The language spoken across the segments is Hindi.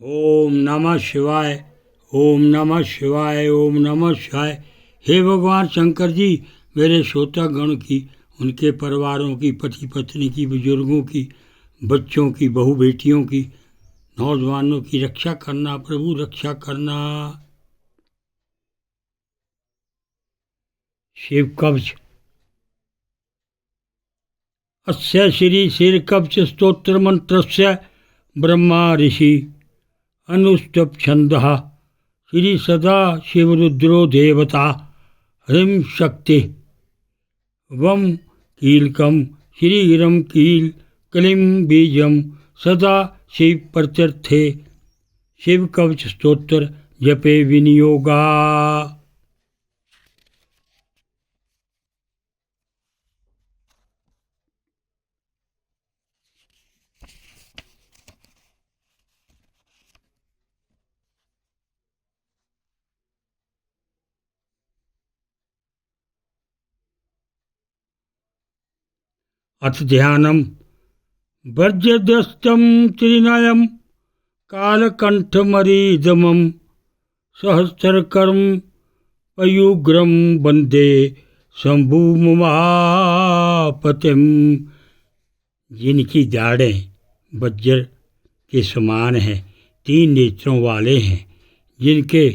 ओम नमः शिवाय। ओम नमः शिवाय। ओम नमः शिवाय। हे भगवान शंकर जी, मेरे श्रोतागण की, उनके परिवारों की, पति पत्नी की, बुजुर्गों की, बच्चों की, बहू बेटियों की, नौजवानों की रक्षा करना प्रभु, रक्षा करना। शिव कवच। अस्य श्री शिव कवच स्तोत्र मंत्रस्य ब्रह्मा ऋषि अनुष्टुप छंदः श्री सदा शिवरुद्रो देवता ह्रीं शक्ति वम कीलकम श्रीरम कील कलिम बीजम सदा शिव प्रत्यर्थे शिव कवच स्तोत्र जपे विनियोगा। अथ ध्यानम वज्रदस्तं त्रिनयं कालकंठमरिदमं सहस्रकर्म पयुग्रम वंदे शंभुमुमापतिम। जिनकी दाढ़ें वज्र के समान हैं, 3 नेत्रों वाले हैं, जिनके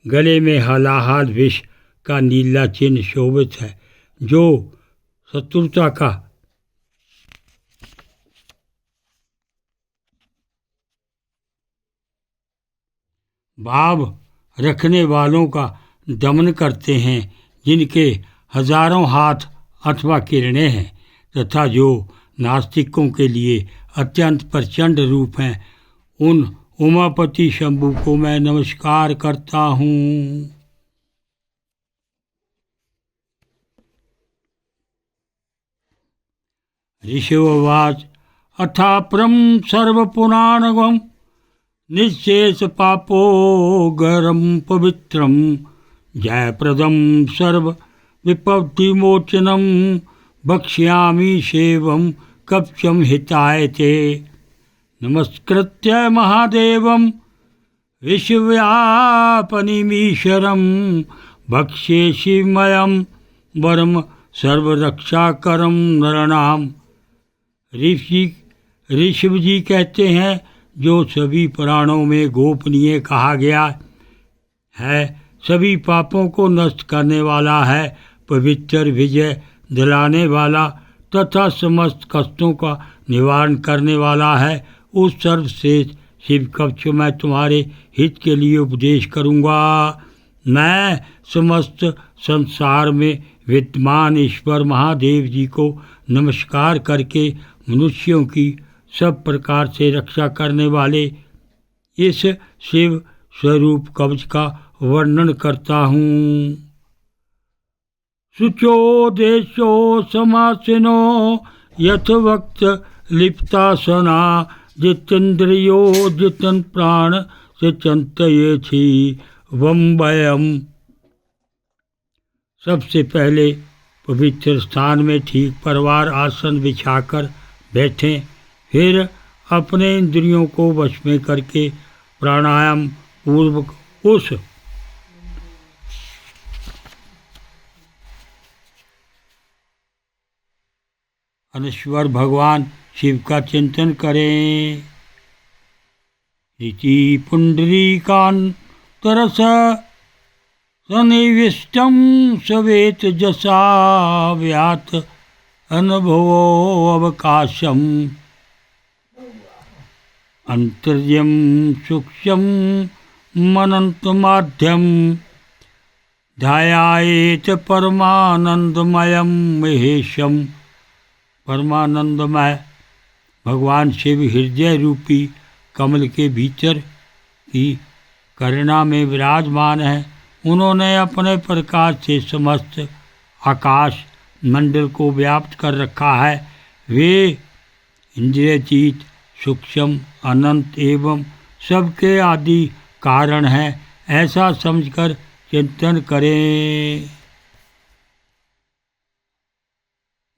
गले में हलाहल विष का नीला चिन्ह शोभित है, जो शत्रुता का भाव रखने वालों का दमन करते हैं, जिनके हजारों हाथ अथवा किरणें हैं, तथा जो नास्तिकों के लिए अत्यंत प्रचंड रूप हैं, उन उमापति शंभु को मैं नमस्कार करता हूँ। ऋषिवाच अथाप्रम सर्वपुराणगम निःशेष पापोगरं पवित्रं जयप्रदं सर्व विपत्तिमोचनं वक्ष्यामि सेवं कवचं हिताय ते। नमस्कृत्य महादेवं विश्वव्यापनिमीश्वरं भक्ष्ये शिवमयं वरम सर्वरक्षाकरं नरणाम। ऋषभ जी कहते हैं, जो सभी पुराणों में गोपनीय कहा गया है, सभी पापों को नष्ट करने वाला है, पवित्र विजय दिलाने वाला तथा समस्त कष्टों का निवारण करने वाला है। उस सर्वश्रेष्ठ शिव कवच मैं तुम्हारे हित के लिए उपदेश करूँगा। मैं समस्त संसार में विद्यमान ईश्वर महादेव जी को नमस्कार करके मनुष्यों की सब प्रकार से रक्षा करने वाले इस शिव स्वरूप कवच का वर्णन करता हूँ। शुचो देशो समासिनो यथवक्त लिप्तासना जितेन्द्रियो जितन प्राण से चिंतये छी वम्बयम। सबसे पहले पवित्र स्थान में ठीक परवार आसन बिछाकर बैठें, फिर अपने इंद्रियों को वश में करके प्राणायाम पूर्वक उस अनश्वर भगवान शिव का चिंतन करें। ऋचि पुंडरीकांतरस सन्निविष्टं सवेत जसा व्यात अनुभवो अवकाशम अंतर्यम सूक्ष्म मनंतमाध्यम ध्यायेत परमानंदमयम महेशम। परमानंदमय भगवान शिव हृदय रूपी कमल के भीतर की करुणा में विराजमान है। उन्होंने अपने प्रकाश से समस्त आकाश मंडल को व्याप्त कर रखा है। वे इंद्रियतीत, सूक्ष्म, अनंत एवं सबके आदि कारण हैं, ऐसा समझकर चिंतन करें।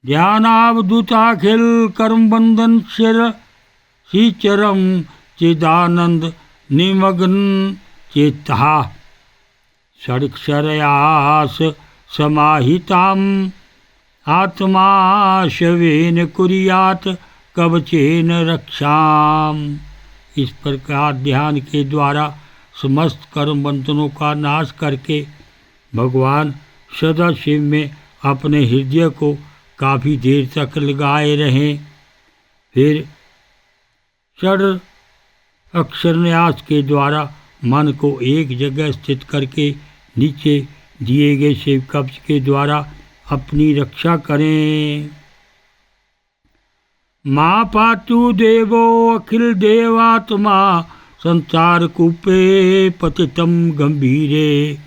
ध्यानावधुताखिल कर्म बंधन शिर श्रीचरम चिदानंद निमग्न चेतः षडक्षरयास समाहिताम् आत्मा शवेन कुर्यात् कवचेन रक्षाम। इस प्रकार ध्यान के द्वारा समस्त कर्म बंधनों का नाश करके भगवान सदाशिव में अपने हृदय को काफ़ी देर तक लगाए रहें। फिर षड अक्षरन्यास के द्वारा मन को एक जगह स्थित करके नीचे दिए गए शिव कवच के द्वारा अपनी रक्षा करें। माँ पातु देवो अखिल देवात्मा संसार कूपे पतितम गंभीरे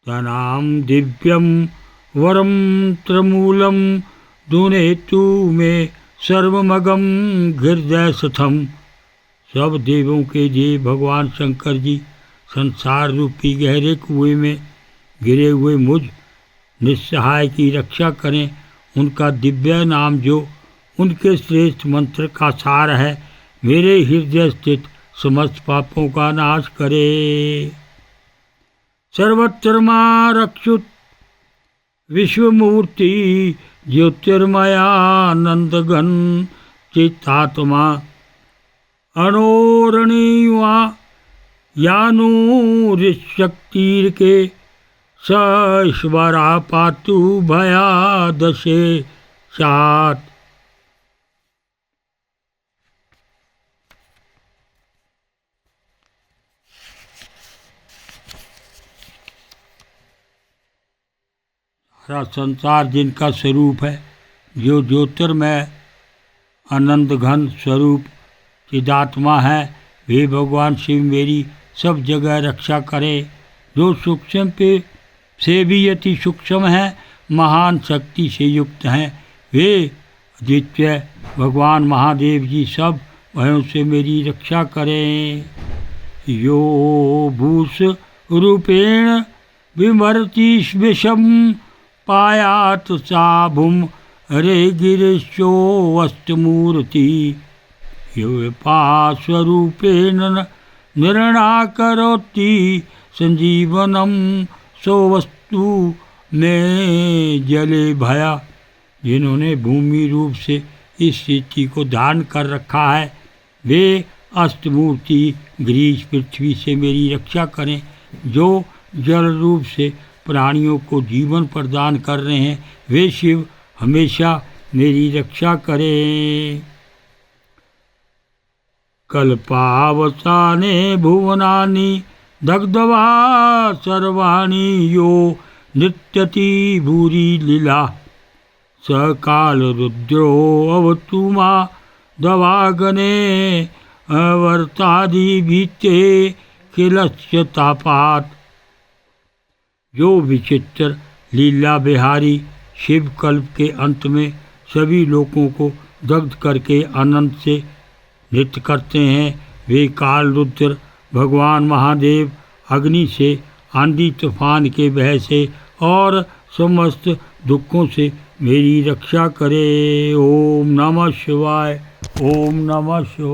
तनाम दिव्यम वरम त्रमूलम दुनेतु में सर्वमगम हृदय सथम। सब देवों के देव भगवान शंकर जी संसार रूपी गहरे कुएं में गिरे हुए मुझ निस्सहाय की रक्षा करें। उनका दिव्य नाम जो उनके श्रेष्ठ मंत्र का सार है मेरे हृदय स्थित समस्त पापों का नाश करे। सर्वत्र मां रक्षुत विश्वमूर्ति ज्योतिर्मयानंदघन चित्तात्मा अणोरणीवा यानुरिशक्तिर के सश्वरा पातु भयादशे सात। सारा संसार जिनका स्वरूप है, जो ज्योतिर्मय आनंद घन स्वरूप चिदात्मा है, वे भगवान शिव मेरी सब जगह रक्षा करें। जो सूक्ष्म पे से भी अति सूक्ष्म है, महान शक्ति से युक्त हैं, वे अद्वितीय भगवान महादेव जी सब भयों से मेरी रक्षा करें। यो भूस रूपेण विमरति विषम पायात साभुम हरे गिरीशो अष्टमूर्ति स्वरूपेण निर्णाकरोति संजीवनम सो वस्तु में जले भया। जिन्होंने भूमि रूप से इस स्थिति को धारण कर रखा है, वे अष्टमूर्ति गिरीश पृथ्वी से मेरी रक्षा करें। जो जल रूप से प्राणियों को जीवन प्रदान कर रहे हैं, वे शिव हमेशा मेरी रक्षा करें। कल्पावसाने भुवनानि दग्धवा सर्वाणि यो नृत्यति भूरि लीला सकाल रुद्रो अवतु मा दवागने अवर्तादि भीते किलस्य तापात। जो विचित्र लीला बिहारी शिव कल्प के अंत में सभी लोगों को दग्ध करके आनंद से नृत्य करते हैं, वे काल रुद्र भगवान महादेव अग्नि से, आंधी तूफान के भय से और समस्त दुखों से मेरी रक्षा करे। ओम नमः शिवाय। ओम नमः शिवाय।